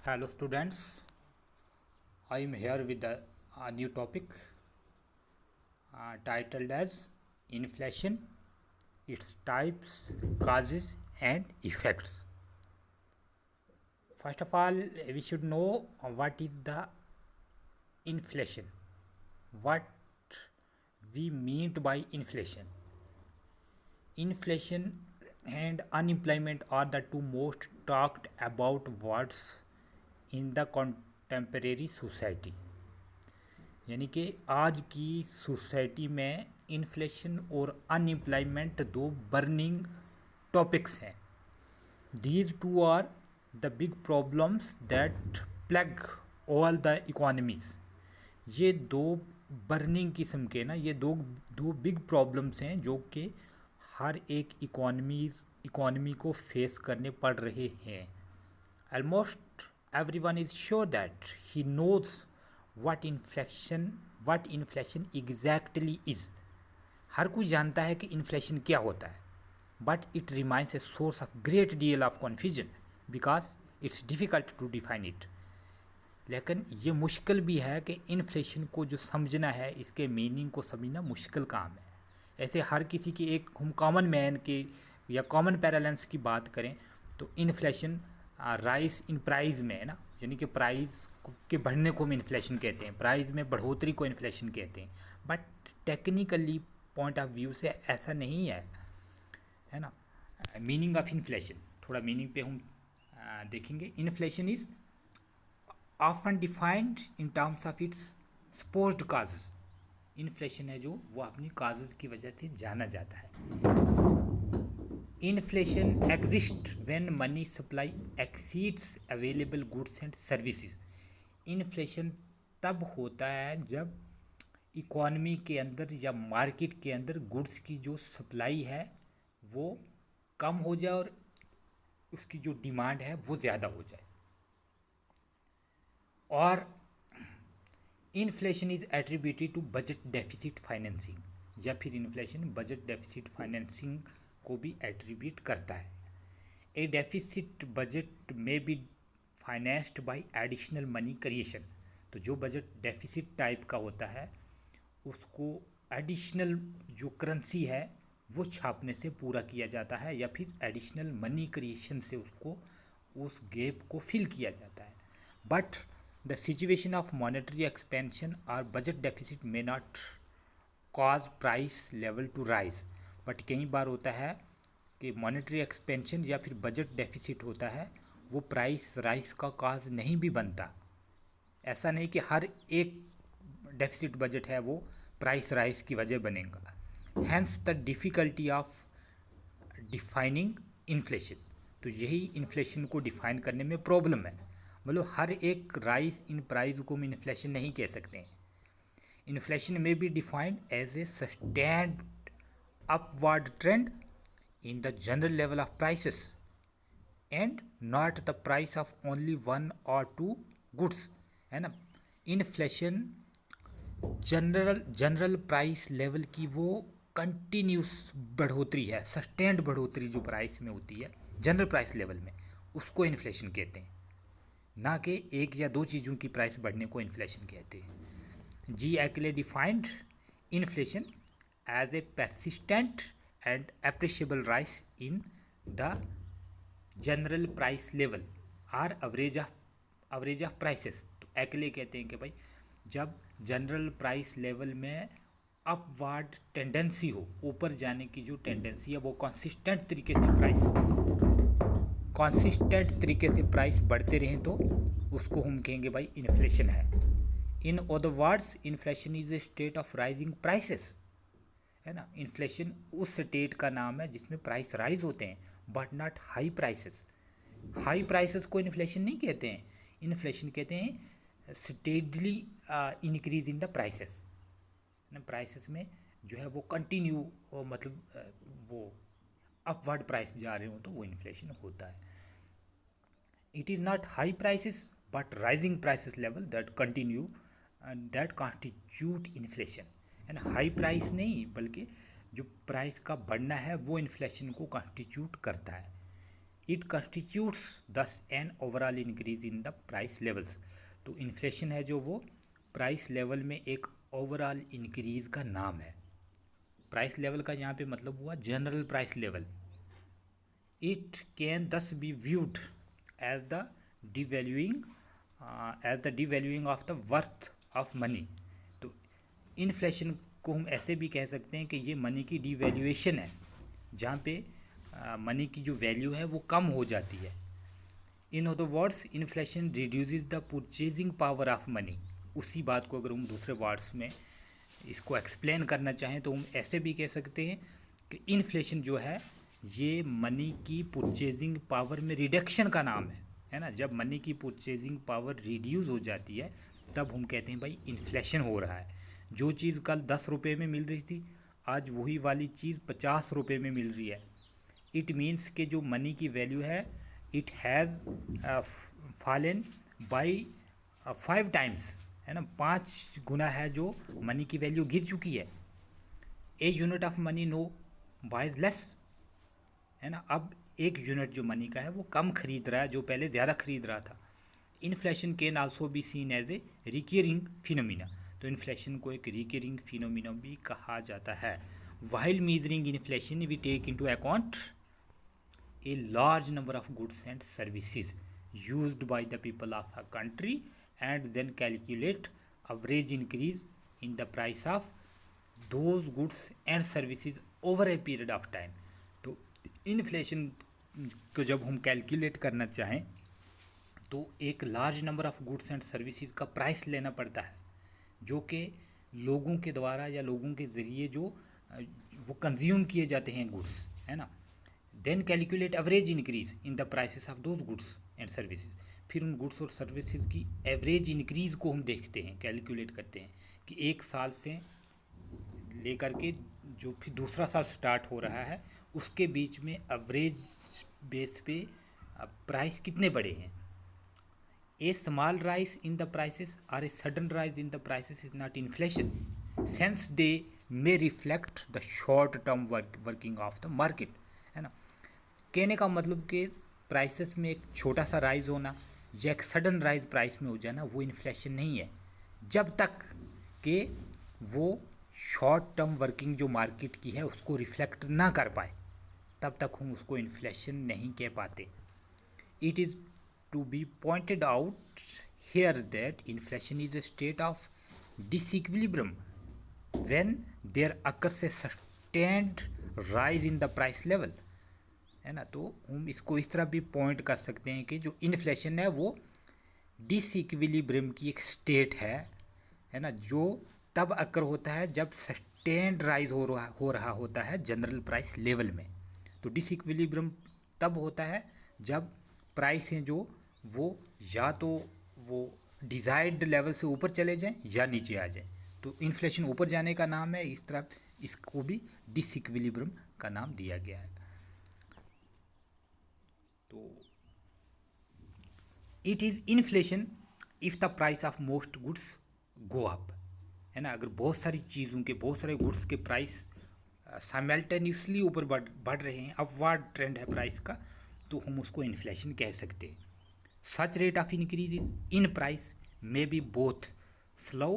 Hello students, I am here with a new topic titled as inflation, its types, causes and effects. First of all, we should know what is the inflation, what we mean by inflation. Inflation and unemployment are the two most talked about words in the contemporary society. यानी कि आज की society में inflation और unemployment दो burning topics हैं. These two are the big problems that plug all the economies. ये दो बर्निंग किस्म के ना ये दो दो बिग प्रॉब्लम्स हैं जो कि हर एक इकोनॉमी को फेस करने पड़ रहे हैं. Almost everyone is sure that he knows what inflation exactly is. हर कोई जानता है कि इन्फ्लेशन क्या होता है, but it remains a source of great deal of confusion because it's difficult to define it. लेकिन ये मुश्किल भी है कि इन्फ्लेशन को जो समझना है, इसके मीनिंग को समझना मुश्किल काम है. ऐसे हर किसी की एक हम कॉमन मैन के या कॉमन पैरेलेंस की बात करें तो इन्फ्लेशन राइस इन प्राइस में है ना, यानी कि प्राइस के बढ़ने को हम इन्फ्लेशन कहते हैं, प्राइस में बढ़ोतरी को इन्फ्लेशन कहते हैं. But technically point of view से ऐसा नहीं है ना. मीनिंग ऑफ इन्फ्लेशन, थोड़ा मीनिंग पे हम देखेंगे. Inflation is often defined in terms of its supposed causes. Inflation है जो वो अपनी काजेस की वजह से जाना जाता है. Inflation exists when money supply exceeds available goods and services. Inflation तब होता है जब इकॉनमी के अंदर या मार्केट के अंदर गुड्स की जो सप्लाई है वो कम हो जाए और उसकी जो डिमांड है वो ज़्यादा हो जाए. और inflation is attributed to budget deficit financing, या फिर इन्फ्लेशन बजट डेफिसिट फाइनेंसिंग को भी एट्रीब्यूट करता है. ए डेफिसिट बजट में B financed by additional money creation. तो जो बजट डेफिसिट टाइप का होता है उसको एडिशनल जो करेंसी है वो छापने से पूरा किया जाता है, या फिर एडिशनल मनी क्रिएशन से उसको उस गैप को फिल किया जाता है. But the situation of monetary expansion और budget deficit may not cause price level to rise. But कई बार होता है कि मॉनेटरी एक्सपेंशन या फिर बजट डेफिसिट होता है वो प्राइस राइज का कॉज नहीं भी बनता. ऐसा नहीं कि हर एक डेफिसिट बजट है वो प्राइस राइज की वजह बनेगा. Hence the difficulty of defining inflation. तो यही इन्फ्लेशन को डिफ़ाइन करने में प्रॉब्लम है. मतलब हर एक राइज इन प्राइस को हम इन्फ्लेशन नहीं कह सकते हैं. Inflation may be defined as a sustained upward trend in the general level of prices and not the price of only one or two goods, है ना. इन्फ्लेशन जनरल प्राइस लेवल की वो कंटिन्यूस बढ़ोतरी है, सस्टेन्ड बढ़ोतरी जो price में होती है जनरल प्राइस लेवल में, उसको इन्फ्लेशन कहते हैं, ना कि एक या दो चीज़ों की प्राइस बढ़ने को इन्फ्लेशन कहते हैं. G Ackley defined inflation as a persistent and appreciable rise in the general price level or average of prices. तो एक्ले कहते हैं कि भाई जब जनरल प्राइस लेवल में अपवार्ड टेंडेंसी हो, ऊपर जाने की जो टेंडेंसी है वो कंसिस्टेंट तरीके से प्राइस बढ़ते रहें तो उसको हम कहेंगे भाई इन्फ्लेशन है. In other words inflation is a state of rising prices, है ना. इन्फ्लेशन उस स्टेट का नाम है जिसमें प्राइस राइज होते हैं but not high prices. High prices को इन्फ्लेशन नहीं कहते हैं. इन्फ्लेशन कहते हैं steadily increase in the prices. Prices में जो है वो कंटिन्यू मतलब वो अपवर्ड प्राइस जा रहे हो तो वो इन्फ्लेशन होता है. It is not high prices but rising prices level that continue that constitute inflation. And high price नहीं बल्कि जो प्राइस का बढ़ना है वो इन्फ्लेशन को कॉन्स्टिट्यूट करता है. इट कंस्टिट्यूट्स दस an overall increase in the price levels. तो इन्फ्लेशन है जो वो प्राइस लेवल में एक ओवरऑल इंक्रीज का नाम है। प्राइस लेवल का यहाँ पे मतलब हुआ general price level. It can thus be viewed as the devaluing of the worth of money. तो इन्फ्लेशन को हम ऐसे भी कह सकते हैं कि ये मनी की डिवैल्यूएशन है, जहाँ पे मनी की जो वैल्यू है वो कम हो जाती है। In other words inflation reduces the purchasing power of money. उसी बात को अगर हम दूसरे वर्ड्स में इसको एक्सप्लेन करना चाहें तो हम ऐसे भी कह सकते हैं कि इन्फ्लेशन जो है ये मनी की परचेजिंग पावर में रिडक्शन का नाम है ना। जब मनी की परचेजिंग पावर रिड्यूस हो जाती है तब हम कहते हैं भाई इन्फ्लेशन हो रहा है। जो चीज़ कल 10 रुपये में मिल रही थी आज वही वाली चीज़ 50 रुपये में मिल रही है। इट मीन्स कि जो मनी की वैल्यू है it has fallen by 5 times, है ना, 5 गुना है जो मनी की वैल्यू गिर चुकी है। A unit of money now buys less, है ना। अब एक यूनिट जो मनी का है वो कम खरीद रहा है जो पहले ज़्यादा खरीद रहा था। Inflation can also be seen as a recurring phenomena. तो इन्फ्लेशन को एक रिकरिंग फिनोमिना भी कहा जाता है। While measuring inflation we take into account a large number of goods and services used by the people of a country and then calculate average increase in the price of those goods and services over a period of time। तो inflation को जब हम calculate करना चाहें तो एक large number of goods and services का price लेना पड़ता है जो कि लोगों के द्वारा या लोगों के ज़रिए जो वो कंज्यूम किए जाते हैं गुड्स, है ना। Then calculate average increase in the prices of those goods and services. फिर उन गुड्स और सर्विसेज की एवरेज इंक्रीज़ को हम देखते हैं, कैलकुलेट करते हैं कि एक साल से लेकर के जो फिर दूसरा साल स्टार्ट हो रहा है उसके बीच में एवरेज बेस पे प्राइस कितने बढ़े हैं। A small rise in the prices और a sudden rise in the prices is not inflation since they may reflect the short term working of the market, है ना। कहने का मतलब कि प्राइसेस में एक छोटा सा राइज होना या एक सडन राइज प्राइस में हो जाना वो इन्फ्लेशन नहीं है, जब तक कि वो शॉर्ट टर्म वर्किंग जो मार्केट की है उसको रिफ्लेक्ट ना कर पाए तब तक हम उसको इन्फ्लेशन नहीं कह पाते। It is to be pointed out here that inflation is a state of disequilibrium when there occurs a sustained rise in the price level, है ना। तो हम इसको इस तरह भी पॉइंट कर सकते हैं कि जो इन्फ्लेशन है वो डिसइक्विलिब्रियम की एक स्टेट है ना, जो तब अकर होता है जब सस्टेन्ड राइज हो रहा होता है जनरल प्राइस लेवल में। तो डिसइक्विलिब्रियम तब होता है जब प्राइस हैं जो वो या तो वो डिज़ायर्ड लेवल से ऊपर चले जाएं या नीचे आ जाएं। तो इन्फ्लेशन ऊपर जाने का नाम है, इस तरह इसको भी डिसइक्विलिब्रियम का नाम दिया गया है। तो it is inflation if the price of most goods go up, है ना। अगर बहुत सारी चीज़ों के बहुत सारे गुड्स के प्राइस साइमल्टेनियसली ऊपर बढ़ रहे हैं, अपवर्ड ट्रेंड है प्राइस का, तो हम उसको इन्फ्लेशन कह सकते हैं। सच rate of increase in price may be both slow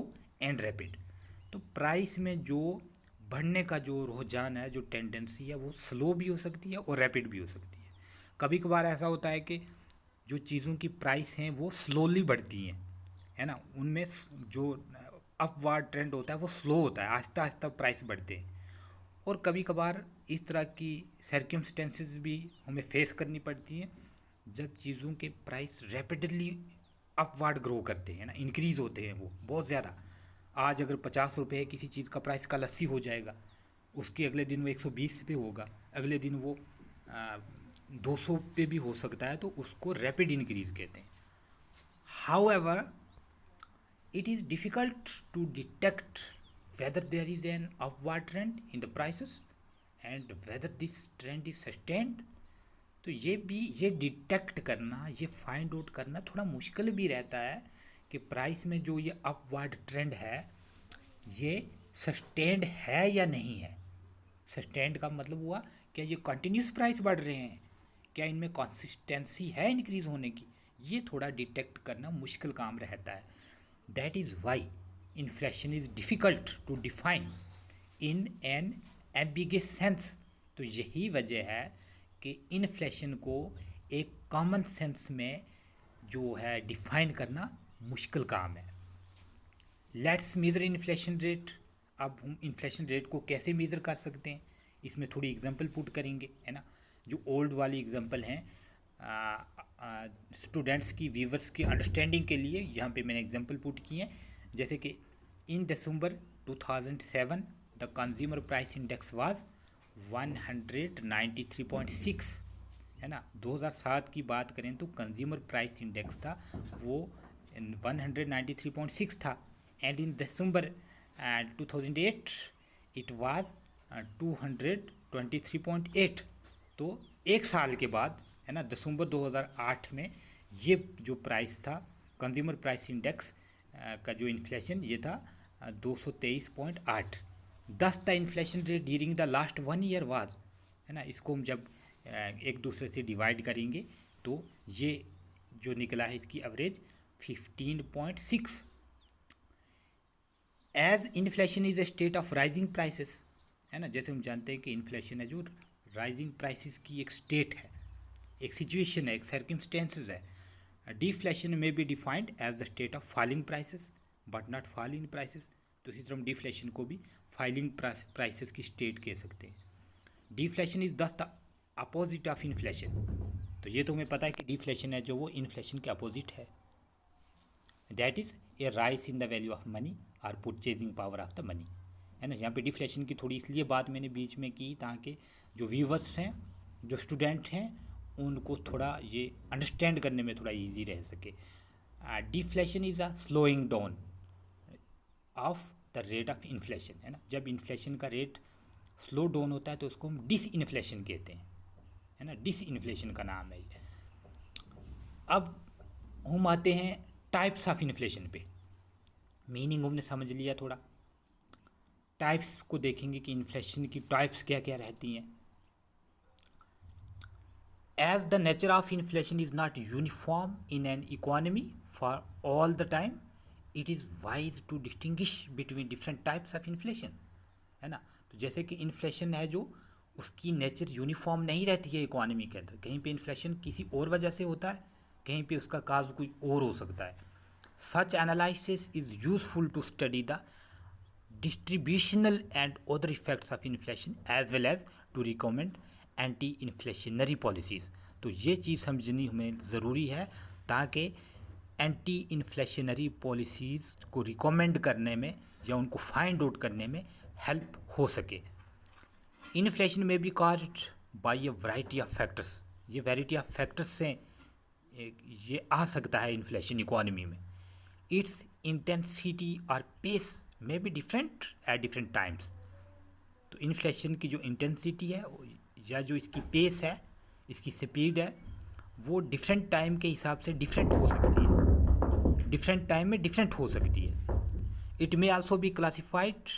and rapid. तो प्राइस में जो बढ़ने का जो रुझान है, जो टेंडेंसी है, वो स्लो भी हो सकती है और रैपिड भी हो सकती है। कभी कभार ऐसा होता है कि जो चीज़ों की प्राइस हैं वो स्लोली बढ़ती हैं, है ना। उनमें जो अपवार्ड ट्रेंड होता है वो स्लो होता है, आहिस्ता आहिस्ता प्राइस बढ़ते हैं। और कभी कभार इस तरह की सर्कमस्टेंसेस भी हमें फेस करनी पड़ती हैं जब चीज़ों के प्राइस रैपिडली अपवार्ड ग्रो करते हैं ना, इंक्रीज़ होते हैं वो बहुत ज़्यादा। आज अगर 50 रुपये है किसी चीज़ का प्राइस कल 80 हो जाएगा, उसके अगले दिन वो 120 पे होगा, अगले दिन वो 200 पे भी हो सकता है, तो उसको रैपिड इंक्रीज कहते हैं। However it is difficult to detect whether there is an upward trend in the prices and whether this trend is sustained। तो ये डिटेक्ट करना, ये फाइंड आउट करना थोड़ा मुश्किल भी रहता है कि प्राइस में जो ये अपवर्ड ट्रेंड है ये सस्टेन्ड है या नहीं है। सस्टेन्ड का मतलब हुआ क्या ये कंटिन्यूस प्राइस बढ़ रहे हैं, क्या इनमें कंसिस्टेंसी है इंक्रीज़ होने की, ये थोड़ा डिटेक्ट करना मुश्किल काम रहता है. That is why inflation is difficult to define in an ambiguous sense. तो यही वजह है कि इन्फ्लेशन को एक कॉमन सेंस में जो है डिफाइन करना मुश्किल काम है. Let's measure inflation rate. अब हम इन्फ्लेशन रेट को कैसे मेज़र कर सकते हैं, इसमें थोड़ी एग्जांपल पुट करेंगे, है ना. जो ओल्ड वाली एग्जांपल हैं स्टूडेंट्स की, व्यूवर्स की अंडरस्टैंडिंग के लिए यहाँ पे मैंने एग्जांपल पुट किए हैं. जैसे कि इन दिसंबर 2007 the consumer price index was 193.6, है ना. 2007 की बात करें तो कंज्यूमर प्राइस इंडेक्स था वो 193.6 था. And in December 2008 it was 223.8. तो एक साल के बाद, है ना, दिसंबर 2008 में ये जो प्राइस था कंज्यूमर प्राइस इंडेक्स का जो इन्फ्लेशन ये था 223.8. दस the inflation rate during the last 1 year was, है ना. इसको हम जब एक दूसरे से डिवाइड करेंगे तो ये जो निकला है इसकी average 15.6. As inflation is a state of rising prices, है ना. जैसे हम जानते हैं कि इन्फ्लेशन है जो राइजिंग प्राइसेस की एक स्टेट है, एक सिचुएशन है, एक सर्कमस्टेंसेस है. Deflation may be defined as the state of falling prices but not fall in prices. तो इसी तरह हम डिफ्लेशन को भी फॉलिंग प्राइसेस की स्टेट कह सकते हैं. डिफ्लेशन इज दस द अपोजिट ऑफ इन्फ्लेशन. तो ये तो हमें पता है कि डिफ्लेशन है जो वो इन्फ्लेशन के अपोजिट है. That is a rise in the value of money और purchasing power of the money, है ना. यहाँ पे डिफ्लेशन की थोड़ी इसलिए बात मैंने बीच में की ताकि जो व्यूवर्स हैं, जो स्टूडेंट हैं, उनको थोड़ा ये अंडरस्टैंड करने में थोड़ा इजी रह सके. Deflation is a slowing down of the rate of inflation, है ना. जब इन्फ्लेशन का रेट स्लो डाउन होता है तो उसको हम डिस इन्फ्लेशन कहते हैं, है ना. डिस इन्फ्लेशन का नाम है ये. अब हम आते हैं टाइप्स ऑफ इन्फ्लेशन पे. मीनिंग हमने समझ लिया, थोड़ा टाइप्स को देखेंगे कि इन्फ्लेशन की टाइप्स क्या क्या रहती हैं. As the nature of inflation is not uniform in an economy for all the time, it is wise to distinguish between different types of inflation, है ना. तो जैसे कि इन्फ्लेशन है जो उसकी नेचर यूनिफॉर्म नहीं रहती है इकोनॉमी के अंदर. कहीं पे इन्फ्लेशन किसी और वजह से होता है, कहीं पे उसका काज कोई और हो सकता है. Such analysis is useful to study the distributional and other effects of inflation as well as to recommend anti inflationary policies. तो ये चीज़ समझनी हमें ज़रूरी है ताकि एंटी इन्फ्लेशनरी पॉलिसीज़ को रिकमेंड करने में या उनको फाइंड आउट करने में हेल्प हो सके. इन्फ्लेशन में भी caused by A variety of factors. ये वैरायटी ऑफ फैक्टर्स से ये आ सकता है इन्फ्लेशन इकोनॉमी में. इट्स इंटेंसिटी और पेस में भी डिफरेंट एट डिफरेंट टाइम्स. तो इन्फ्लेशन की जो इंटेंसिटी है या जो इसकी पेस है, इसकी स्पीड है, वो डिफरेंट टाइम के हिसाब से डिफरेंट हो सकती है, डिफरेंट टाइम में डिफरेंट हो सकती है. It may also be classified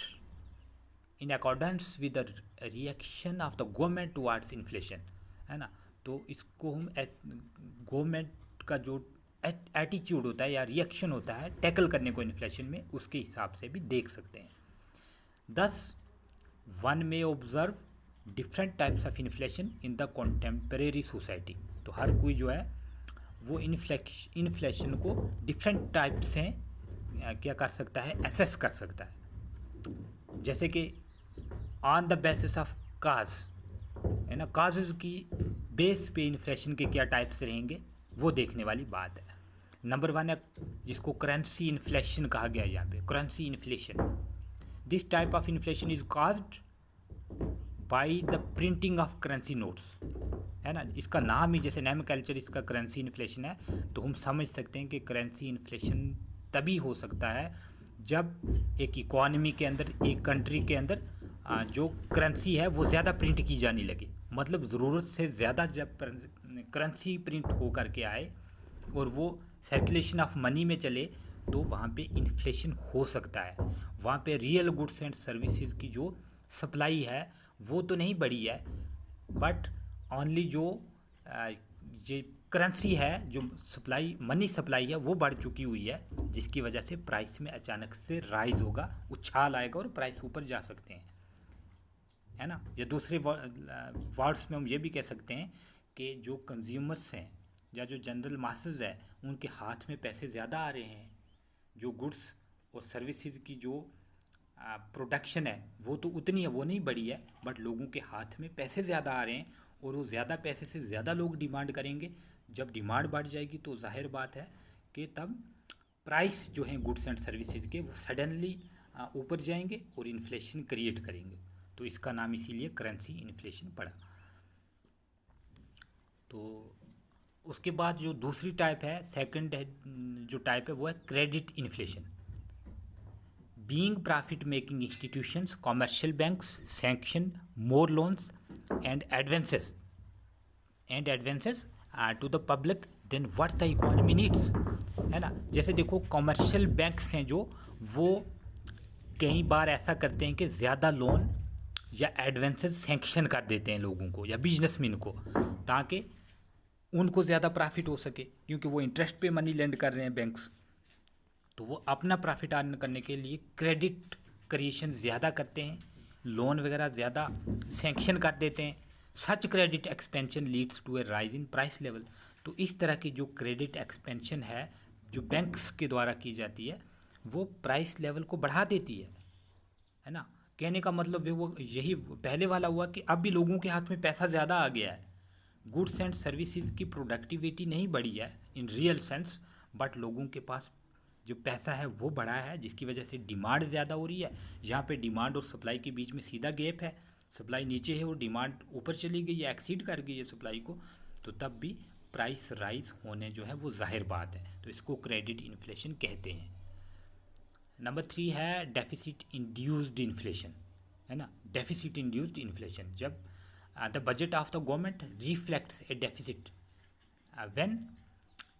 in accordance with the reaction of the government towards inflation, है ना. तो इसको हम गवर्नमेंट का जो एटीट्यूड होता है या रिएक्शन होता है टैकल करने को इन्फ्लेशन में, उसके हिसाब से भी देख सकते हैं. दस one may observe different types of inflation in the contemporary society. तो हर कोई जो है वो इन्फ्लेशन को डिफरेंट टाइप से क्या कर सकता है, एसेस कर सकता है. जैसे कि ऑन द बेसिस ऑफ काज, है ना, काजेज़ की बेस पे इन्फ्लेशन के क्या टाइप्स रहेंगे वो देखने वाली बात है. नंबर 1 है जिसको करेंसी इन्फ्लेशन कहा गया है. यहाँ पे currency inflation, this type of inflation is caused by the printing of currency notes, है ना. इसका नाम ही जैसे नेम कल्चर इसका करेंसी इन्फ्लेशन है, तो हम समझ सकते हैं कि करेंसी इन्फ्लेशन तभी हो सकता है जब एक इकोनॉमी के अंदर, एक कंट्री के अंदर जो करेंसी है वो ज़्यादा प्रिंट की जाने लगे. मतलब ज़रूरत से ज़्यादा जब करेंसी प्रिंट हो करके आए और वो सर्कुलेशन ऑफ मनी में चले तो वहाँ पे इन्फ्लेशन हो सकता है. वहाँ पे रियल गुड्स एंड सर्विसेज की जो सप्लाई है वो तो नहीं बढ़ी है, बट ओनली जो ये करेंसी है जो सप्लाई मनी सप्लाई है वो बढ़ चुकी हुई है, जिसकी वजह से प्राइस में अचानक से राइज होगा, उछाल आएगा और प्राइस ऊपर जा सकते हैं, है ना। या दूसरे वर्ड्स में हम ये भी कह सकते हैं कि जो कंज्यूमर्स हैं या जो जनरल मासेस है उनके हाथ में पैसे ज़्यादा आ रहे हैं। जो गुड्स और सर्विसेज की जो प्रोडक्शन है वो तो उतनी है, वो नहीं बढ़ी है, बट लोगों के हाथ में पैसे ज़्यादा आ रहे हैं और वो ज़्यादा पैसे से ज़्यादा लोग डिमांड करेंगे। जब डिमांड बढ़ जाएगी तो जाहिर बात है कि तब प्राइस जो हैं गुड्स एंड सर्विसेज के वो सडनली ऊपर जाएंगे और इन्फ्लेशन क्रिएट करेंगे। तो इसका नाम इसीलिए करेंसी इन्फ्लेशन पड़ा। तो उसके बाद जो दूसरी टाइप है, सेकंड है जो टाइप है, वो है credit inflation. Being profit-making institutions, commercial banks sanction more loans and advances to the public than what the economy needs, है ना। जैसे देखो कॉमर्शियल बैंक्स हैं जो वो कई बार ऐसा करते हैं कि ज़्यादा लोन या एडवांसेस सैंक्शन कर देते हैं लोगों को या बिजनेसमैन को, ताकि उनको ज़्यादा प्रॉफिट हो सके, क्योंकि वो इंटरेस्ट पे मनी लेंड कर रहे हैं बैंक्स। तो वो अपना प्रॉफिट अर्न करने के लिए क्रेडिट क्रिएशन ज़्यादा करते हैं, लोन वगैरह ज़्यादा सैंक्शन कर देते हैं। Such credit expansion leads to a rise in price level. तो इस तरह की जो क्रेडिट एक्सपेंशन है जो बैंक्स के द्वारा की जाती है वो प्राइस लेवल को बढ़ा देती है ना। कहने का मतलब वो यही पहले वाला हुआ कि अब भी लोगों के हाथ में पैसा ज़्यादा आ गया है। गुड्स एंड सर्विसेज की प्रोडक्टिविटी नहीं बढ़ी है इन रियल सेंस, बट लोगों के पास जो पैसा है वो बढ़ा है, जिसकी वजह से डिमांड ज़्यादा हो रही है। यहाँ पे डिमांड और सप्लाई के बीच में सीधा गैप है, सप्लाई नीचे है और डिमांड ऊपर चली गई है, एक्सीड कर गई है सप्लाई को, तो तब भी प्राइस राइज होने जो है वो जाहिर बात है। तो इसको क्रेडिट इन्फ्लेशन कहते हैं। नंबर 3 है डेफिसिट इंड्यूस्ड इन्फ्लेशन, है ना। डेफिसिट इंड्यूस्ड इन्फ्लेशन, जब the budget of the government reflects A deficit when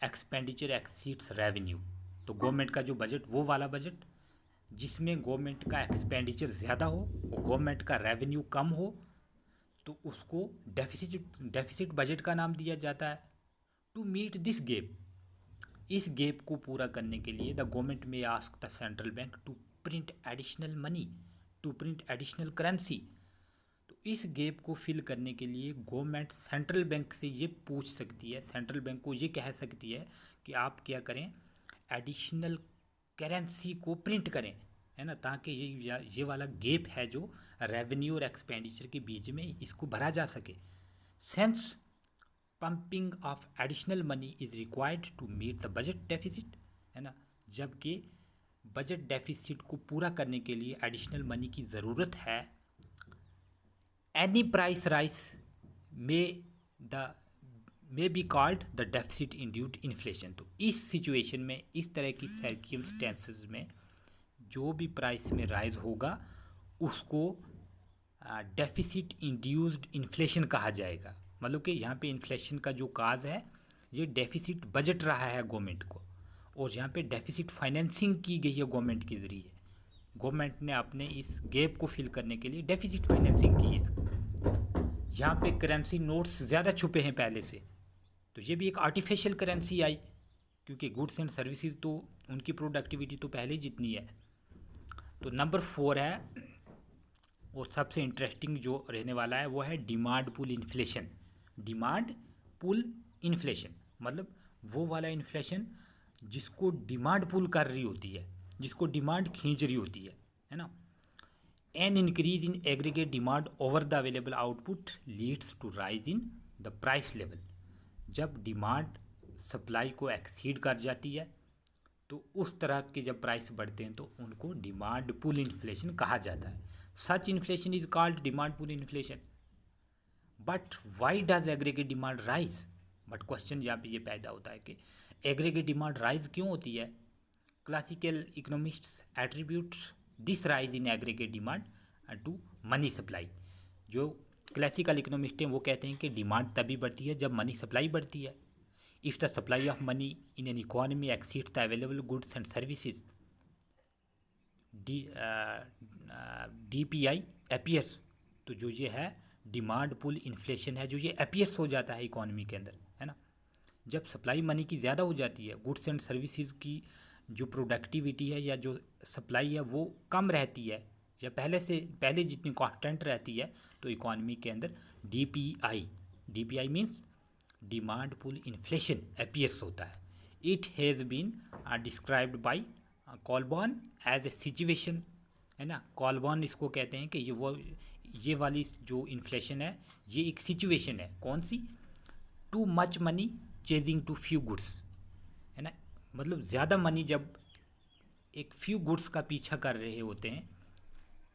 expenditure exceeds revenue. तो गवर्नमेंट का जो बजट, वो वाला बजट जिसमें गवर्नमेंट का एक्सपेंडिचर ज़्यादा हो और गवर्नमेंट का रेवेन्यू कम हो, तो उसको डेफिसिट बजट का नाम दिया जाता है। टू मीट दिस गैप, इस गैप को पूरा करने के लिए the government may ask the central bank to print additional money, to print additional currency. तो इस गैप को फिल करने के लिए गवर्नमेंट सेंट्रल बैंक से ये पूछ सकती है, सेंट्रल बैंक को ये कह सकती है कि आप क्या करें, एडिशनल करेंसी को प्रिंट करें, है ना, ताकि ये वाला गैप है जो रेवेन्यू और एक्सपेंडिचर के बीच में, इसको भरा जा सके। Since pumping of additional money is required to meet the budget deficit, है ना। जबकि बजट डेफिसिट को पूरा करने के लिए एडिशनल मनी की ज़रूरत है। Any price rise may be called the deficit induced inflation. तो इस सिचुएशन में, इस तरह की सर्कमस्टेंसेस में जो भी प्राइस में राइज होगा उसको डेफिसिट इंड्यूस्ड इन्फ्लेशन कहा जाएगा। मतलब कि यहाँ पे इन्फ्लेशन का जो काज है ये डेफिसिट बजट रहा है गवर्नमेंट को, और यहाँ पे डेफिसिट फाइनेंसिंग की गई है गवर्नमेंट के ज़रिए। गवर्नमेंट ने अपने इस गैप को फिल करने के लिए डेफिसिट फाइनेंसिंग की है। यहाँ पे करेंसी नोट्स ज़्यादा छुपे हैं पहले से, तो ये भी एक आर्टिफिशियल करेंसी आई, क्योंकि गुड्स एंड सर्विसेज तो उनकी प्रोडक्टिविटी तो पहले जितनी है। तो नंबर 4 है और सबसे इंटरेस्टिंग जो रहने वाला है वो है demand pull inflation. Demand pull inflation मतलब वो वाला इन्फ्लेशन जिसको डिमांड पुल कर रही होती है, जिसको डिमांड खींच रही होती है ना। An increase in aggregate demand over the available output leads to rise in the price level. जब डिमांड सप्लाई को एक्सीड कर जाती है तो उस तरह के जब प्राइस बढ़ते हैं तो उनको डिमांड पुल इन्फ्लेशन कहा जाता है। Such inflation is called demand pull inflation. But why does aggregate demand rise? But question यहाँ पे ये पैदा होता है कि एग्रीगेट डिमांड राइज क्यों होती है। Classical economists attribute this rise in aggregate demand to money supply. जो क्लासिकल इकोनॉमिस्ट हैं वो कहते हैं कि डिमांड तभी बढ़ती है जब मनी सप्लाई बढ़ती है। If the supply of money in an economy exceeds the available goods and services, DPI appears. तो जो ये है डिमांड पुल इन्फ्लेशन है जो ये अपीयर्स हो जाता है इकोनॉमी के अंदर, है ना। जब सप्लाई मनी की ज़्यादा हो जाती है, गुड्स एंड सर्विसेज की जो प्रोडक्टिविटी है या जो सप्लाई है वो कम रहती है या पहले जितनी कांस्टेंट रहती है, तो इकोनॉमी के अंदर DPI means demand pull inflation appears होता है। It has been described by Coulborn as a situation, है ना। कॉलबॉर्न इसको कहते हैं कि ये वाली जो इन्फ्लेशन है ये एक सिचुएशन है। कौन सी? Too much money chasing too few goods, है ना। मतलब ज़्यादा मनी जब एक फ्यू गुड्स का पीछा कर रहे होते हैं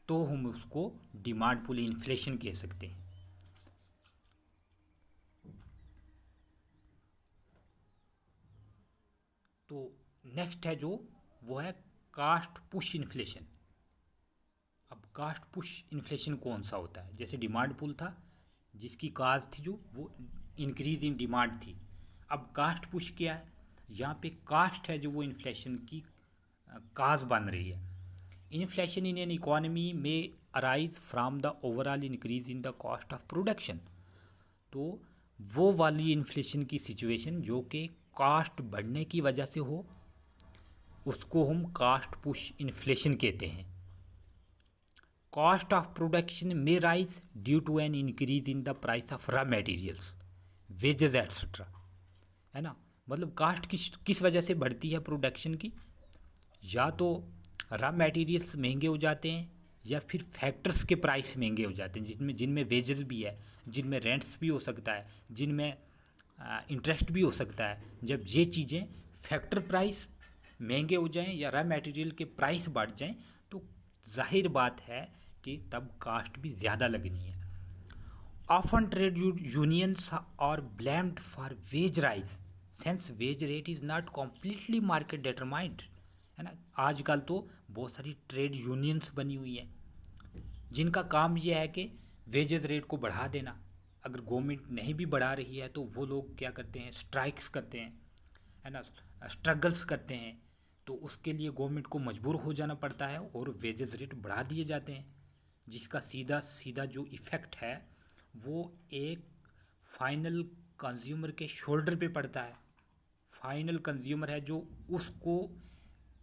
तो हम उसको डिमांड पुल इन्फ्लेशन कह सकते हैं। तो नेक्स्ट है जो वो है कास्ट पुश इन्फ्लेशन। अब कास्ट पुश इन्फ्लेशन कौन सा होता है? जैसे डिमांड पुल था जिसकी काज थी जो वो इंक्रीज इन डिमांड थी। अब कास्ट पुश क्या है? यहाँ पे कास्ट है जो वो इन्फ्लेशन की काज बन रही है। इन्फ्लेशन इन एन इकोनॉमी में arise from the overall increase in the cost of production. तो वो वाली इन्फ्लेशन की सिचुएशन जो कि कास्ट बढ़ने की वजह से हो उसको हम कास्ट पुश इन्फ्लेशन कहते हैं। कॉस्ट ऑफ प्रोडक्शन में rise due to an increase in the price of raw materials, wages etcetera, है ना। मतलब कास्ट किस वजह से बढ़ती है प्रोडक्शन की? या तो रॉ मटेरियल्स महंगे हो जाते हैं या फिर फैक्टर्स के प्राइस महंगे हो जाते हैं जिनमें वेजेस भी है, जिनमें रेंट्स भी हो सकता है, जिनमें इंटरेस्ट भी हो सकता है। जब ये चीज़ें फैक्टर प्राइस महंगे हो जाएं या रॉ मटेरियल के प्राइस बढ़ जाएं तो जाहिर बात है कि तब कास्ट भी ज़्यादा लगनी है। Often trade unions are blamed for wage rise since wage rate is not completely market determined, है ना। आजकल तो बहुत सारी ट्रेड यूनियंस बनी हुई हैं जिनका काम यह है कि वेजेस रेट को बढ़ा देना। अगर गवर्नमेंट नहीं भी बढ़ा रही है तो वो लोग क्या करते हैं? स्ट्राइक्स करते हैं, है ना, स्ट्रगल्स करते हैं। तो उसके लिए गवर्नमेंट को मजबूर हो जाना पड़ता है और वेजेस रेट बढ़ा दिए जाते हैं, जिसका सीधा सीधा जो इफ़ेक्ट है वो एक फाइनल कंज्यूमर के शोल्डर पे पड़ता है। फाइनल कंज्यूमर है जो उसको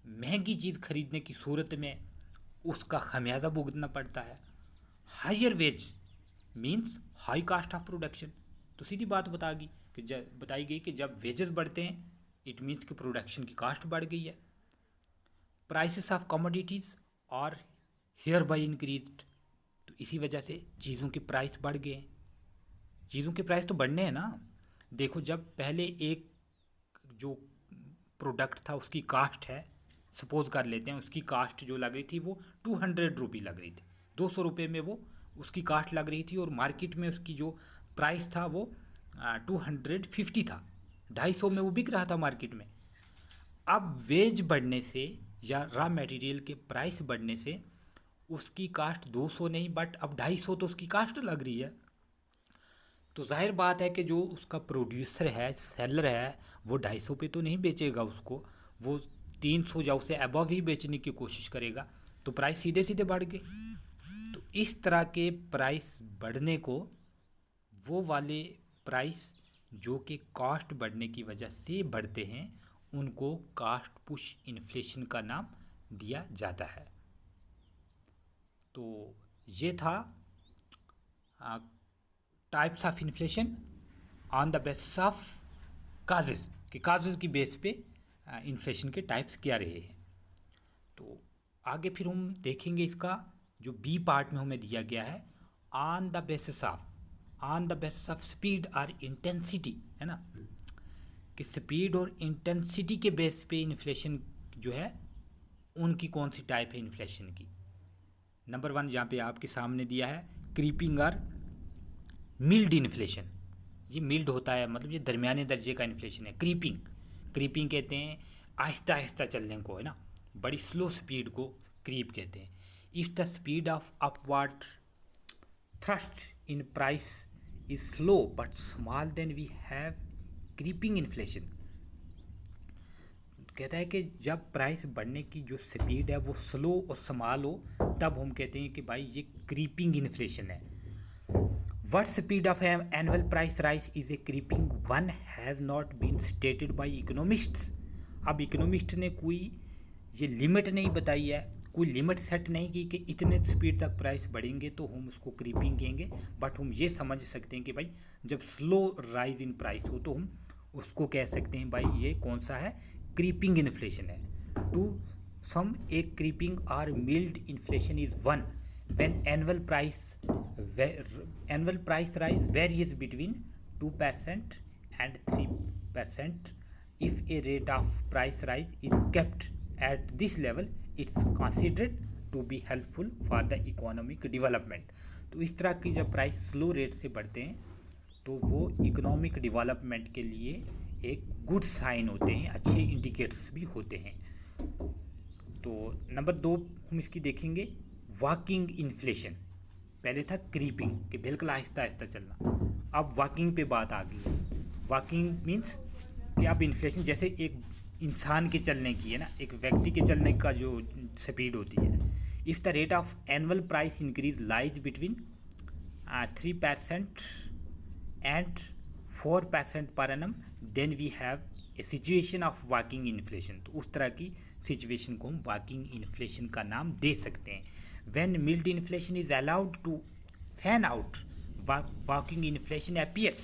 महंगी चीज़ खरीदने की सूरत में उसका खमियाजा भुगतना पड़ता है। Higher wage means high cost of production. तो सीधी बात बताई गई कि जब वेजेस बढ़ते हैं इट मीन्स कि प्रोडक्शन की कास्ट बढ़ गई है। प्राइसेस ऑफ कमोडिटीज़ और हेयर बाई इंक्रीज्ड। तो इसी वजह से चीज़ों के प्राइस बढ़ गए। चीज़ों के प्राइस तो बढ़ने हैं ना। देखो, जब पहले एक जो प्रोडक्ट था उसकी कास्ट है, सपोज कर लेते हैं उसकी कास्ट जो लग रही थी वो 200 रुपये लग रही थी, 200 रुपये में वो उसकी कास्ट लग रही थी और मार्केट में उसकी जो प्राइस था वो 250 था, 250 में वो बिक रहा था मार्केट में। अब वेज बढ़ने से या रॉ मटेरियल के प्राइस बढ़ने से उसकी कास्ट 200 नहीं बट अब 250 तो उसकी कास्ट लग रही है। तो जाहिर बात है कि जो उसका प्रोड्यूसर है, सेलर है, वो 250 पे तो नहीं बेचेगा उसको, वो 300 या उससे अबव ही बेचने की कोशिश करेगा। तो प्राइस सीधे सीधे बढ़ गए। तो इस तरह के प्राइस बढ़ने को, वो वाले प्राइस जो कि कॉस्ट बढ़ने की वजह से बढ़ते हैं, उनको कास्ट पुश इन्फ्लेशन का नाम दिया जाता है। तो ये था types of inflation on the basis of causes, कि काजेज़ की बेस पे इन्फ्लेशन के टाइप्स क्या रहे हैं। तो आगे फिर हम देखेंगे इसका जो बी पार्ट में हमें दिया गया है, on the basis of speed और इंटेंसिटी, है ना, कि स्पीड और इंटेंसिटी के बेस पे इन्फ्लेशन जो है उनकी कौन सी टाइप है इन्फ्लेशन की। नंबर 1 यहाँ पे आपके सामने दिया है, क्रीपिंग और मिल्ड इन्फ्लेशन। ये मिल्ड होता है, मतलब ये दरमियाने दर्जे का इन्फ्लेशन है। क्रीपिंग कहते हैं आहिस्ता आहिस्ता चलने को, है ना, बड़ी स्लो स्पीड को क्रीप कहते हैं। If the speed of upward thrust in price is slow but small then we have creeping inflation. कहता है कि जब प्राइस बढ़ने की जो स्पीड है वो स्लो और स्मॉल हो तब हम कहते हैं कि भाई ये क्रीपिंग इन्फ्लेशन है। What speed of an annual price rise is a creeping one has not been stated by economists. अब इकोनॉमिस्ट ने कोई ये लिमिट नहीं बताई है, कोई लिमिट सेट नहीं की कि इतने स्पीड तक प्राइस बढ़ेंगे तो हम उसको क्रीपिंग कहेंगे, बट हम ये समझ सकते हैं कि भाई जब स्लो राइज इन प्राइस हो तो हम उसको कह सकते हैं भाई ये कौन सा है, क्रीपिंग इन्फ्लेशन है. To some a creeping or mild inflation is one when annual price rise varies between 2% and 3%. If a rate of price rise is kept at this level, it's considered to be helpful for the economic development. तो इस तरह की जब price slow rate से बढ़ते हैं तो वो इकोनॉमिक डेवलपमेंट के लिए एक गुड साइन होते हैं, अच्छे इंडिकेटर्स भी होते हैं. तो नंबर 2 हम इसकी देखेंगे वॉकिंग इन्फ्लेशन. पहले था क्रीपिंग कि बिल्कुल आहिस्ता आहिस्ता चलना, अब वॉकिंग पे बात आ गई. वॉकिंग मीन्स कि अब इन्फ्लेशन जैसे एक इंसान के चलने की है ना, एक व्यक्ति के चलने का जो स्पीड होती है. If the rate of annual price increase lies between 3% and 4% per annum, then we have a situation of walking inflation. तो उस तरह की सिचुएशन को हम वॉकिंग इन्फ्लेशन का नाम दे सकते हैं. When mild inflation is allowed to fan out, walking inflation appears.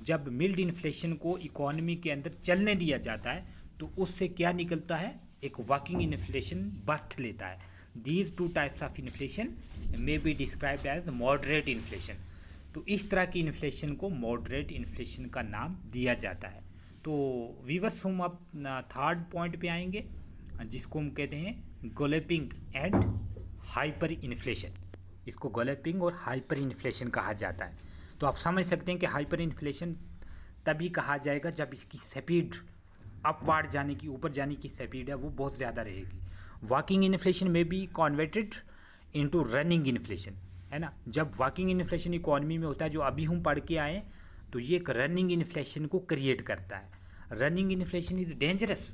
जब मिल्ड इन्फ्लेशन को इकोनॉमी के अंदर चलने दिया जाता है तो उससे क्या निकलता है, एक वॉकिंग इन्फ्लेशन बर्थ लेता है. These two types of inflation may be described as moderate inflation. तो इस तरह की इन्फ्लेशन को मॉडरेट इन्फ्लेशन का नाम दिया जाता है. तो वीवर्स हम अब थर्ड पॉइंट पे आएंगे जिसको हम कहते हैं गैलोपिंग एंड हाइपर इन्फ्लेशन. इसको गैलोपिंग और हाइपर इन्फ्लेशन कहा जाता है. तो आप समझ सकते हैं कि हाइपर इन्फ्लेशन तभी कहा जाएगा जब इसकी स्पीड अपवार्ड जाने की, ऊपर जाने की स्पीड है वो बहुत ज़्यादा रहेगी. वॉकिंग इन्फ्लेशन में भी कन्वर्टेड इनटू रनिंग इन्फ्लेशन है ना. जब वॉकिंग इन्फ्लेशन इकोनॉमी में होता है जो अभी हम पढ़ के आए तो ये एक रनिंग इन्फ्लेशन को क्रिएट करता है. Running inflation is dangerous.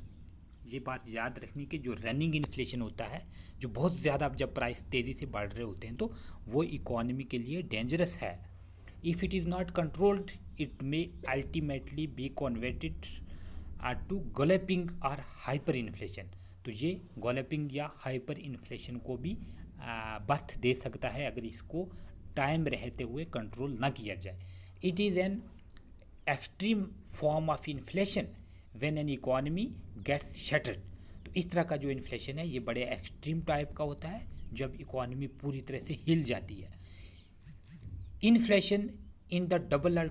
ये बात याद रखनी कि जो रनिंग इन्फ्लेशन होता है, जो बहुत ज़्यादा जब प्राइस तेज़ी से बढ़ रहे होते हैं तो वो इकोनॉमी के लिए डेंजरस है. If it is not controlled it may ultimately be converted to galloping or hyper inflation. तो ये गैलोपिंग या हाइपर इन्फ्लेशन को भी बर्थ दे सकता है अगर इसको टाइम रहते हुए कंट्रोल ना किया जाए. It is an extreme form of inflation when an economy gets shattered. तो इस तरह का जो इन्फ्लेशन है ये बड़े एक्सट्रीम टाइप का होता है जब इकोनॉमी पूरी तरह से हिल जाती है. Inflation in the double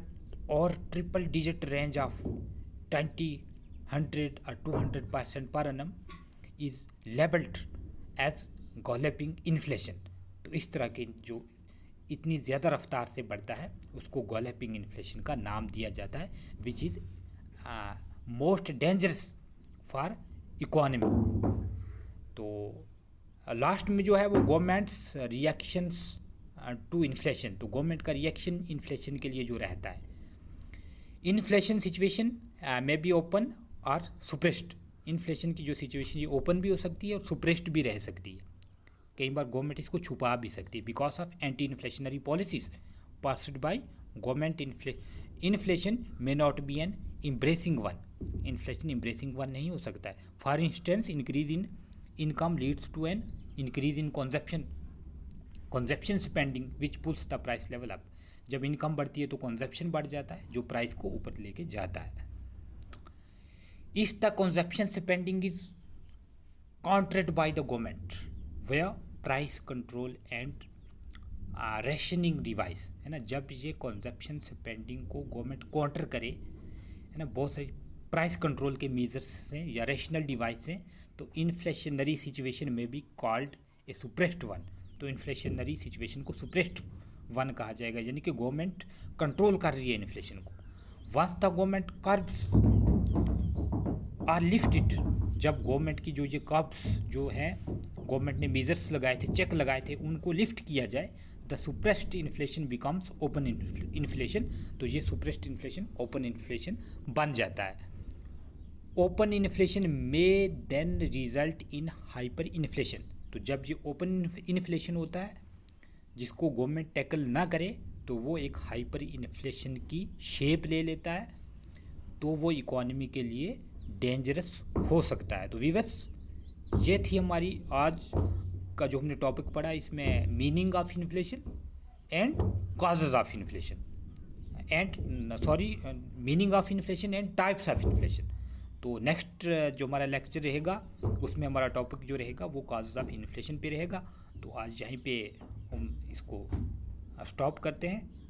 or triple digit range of 20, 100 और 200% per annum is labelled as galloping inflation. तो इस तरह के जो इतनी ज़्यादा रफ्तार से बढ़ता है उसको गैलोपिंग इन्फ्लेशन का नाम दिया जाता है, which is most dangerous for economy. तो लास्ट में जो है वो गवर्नमेंट्स रिएक्शंस टू इन्फ्लेशन. तो गवर्नमेंट का रिएक्शन इन्फ्लेशन के लिए जो रहता है, इन्फ्लेशन सिचुएशन में बी ओपन और सुप्रेस्ड. इन्फ्लेशन की जो सिचुएशन ये ओपन भी हो सकती है और सुप्रेस्ड भी रह सकती है. कई बार गवर्नमेंट इसको छुपा भी सकती है because of anti inflationary policies passed by government. Inflation may not be an embarrassing one. Inflation embarrassing one नहीं हो सकता है. For instance increase in income leads to an increase in consumption spending which pulls the price level up. जब income बढ़ती है तो consumption बढ़ जाता है जो प्राइस को ऊपर लेके जाता है. If the consumption spending is countered by the government where price control and rationing device है ना. जब ये कंजप्शन स्पेंडिंग को गवर्नमेंट काउंटर करे है ना, बहुत सारी प्राइस कंट्रोल के मेजर्स से या रेशनल डिवाइस से, तो इन्फ्लेशनरी सिचुएशन में भी कॉल्ड ए सुप्रेस्ड वन. तो इन्फ्लेशनरी सिचुएशन को सुप्रेस्ड वन कहा जाएगा, यानी कि गवर्नमेंट कंट्रोल कर रही है इन्फ्लेशन को. Once the government curbs are lifted, जब गवर्नमेंट की जो ये कर्व्स जो हैं गवर्नमेंट ने मेजर्स लगाए थे, चेक लगाए थे, उनको लिफ्ट किया जाए, the suppressed inflation becomes open inflation. तो ये सुप्रेस्ड इन्फ्लेशन ओपन इन्फ्लेशन बन जाता है. Open inflation may then result in hyper inflation. तो जब ये ओपन इन्फ्लेशन होता है जिसको गवर्नमेंट टैकल ना करे तो वो एक हाइपर इन्फ्लेशन की शेप ले लेता है, तो वो इकोनॉमी के लिए डेंजरस हो सकता है। तो वीवर्स, ये थी हमारी आज का जो हमने टॉपिक पढ़ा, इसमें meaning of inflation and causes of inflation and meaning of inflation and types of inflation. तो नेक्स्ट जो हमारा लेक्चर रहेगा उसमें हमारा टॉपिक जो रहेगा वो कॉजेज ऑफ इन्फ्लेशन पे रहेगा। तो आज यहीं पे हम इसको स्टॉप करते हैं।